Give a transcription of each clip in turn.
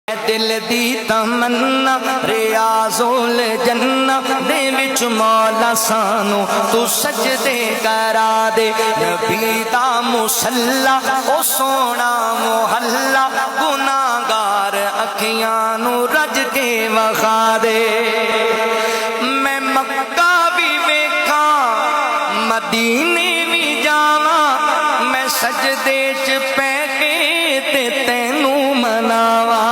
دل دی تمنا ریاضل جنہ دے وچ مولا سانو تو سجدے کرا دے، نبی دا مصلا او سونا محلہ گناہگار اکھیاں نو رج کے وکھا دے۔ میں مکہ بھی ویکھاں مدینے بھی جاواں، میں سجدے چ پے کے تے تینوں مناواں۔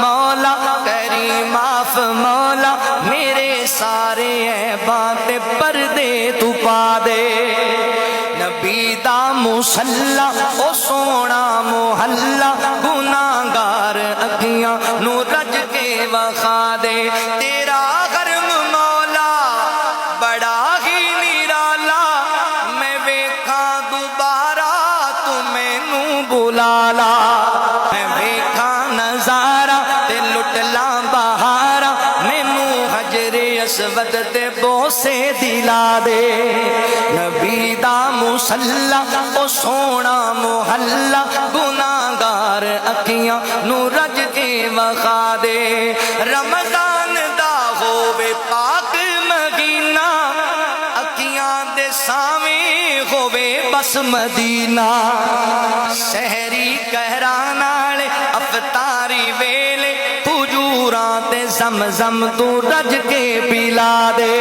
مولا کری معاف مولا میرے سارے عیباں تے پردے تو پا دے، نبی دا مصلا او سونا محلہ گناہگار اکھیاں نو رج کے وکھا دے۔ تیرا حرم مولا بڑا ہی نرالا، میں ویکھاں دوبارہ تو مینوں بلا لا، میں ویکھاں نظارہ تے لٹ لاں بہارا، مینوں حجر اسود تے بوسے دلا دے، نبی دا مصلا او سونا محلہ گناہگار اکھیاں نو رج کے وکھا دے۔ رمضان دا ہووے پاک مہینہ، اکھیاں دے سامیں ہووے بس مدینہ، سحری کہراں نال افطاری ویلے حجوراں تے زمزم تو رج کے پلا دے،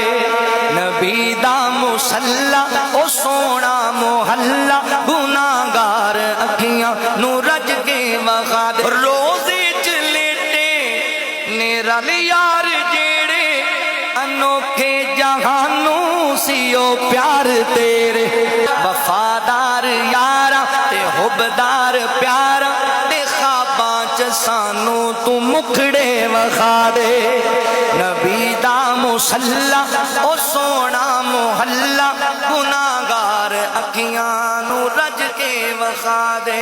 نبی دا مصلا او سونا محلہ گناہگار اکھیاں نو رج کے وکھا دے۔ روزے چ لیٹے نے رل یار جیڑے، انوکھے جہانوں سیو پیار تیرے، وفادار یارا تے حبدار پیارا تے خواباں چ سانو تو مکھڑے وکھا دے، نبی دا مصلا او سونا محلہ گناہگار اکھیاں نو رج کے وکھا دے۔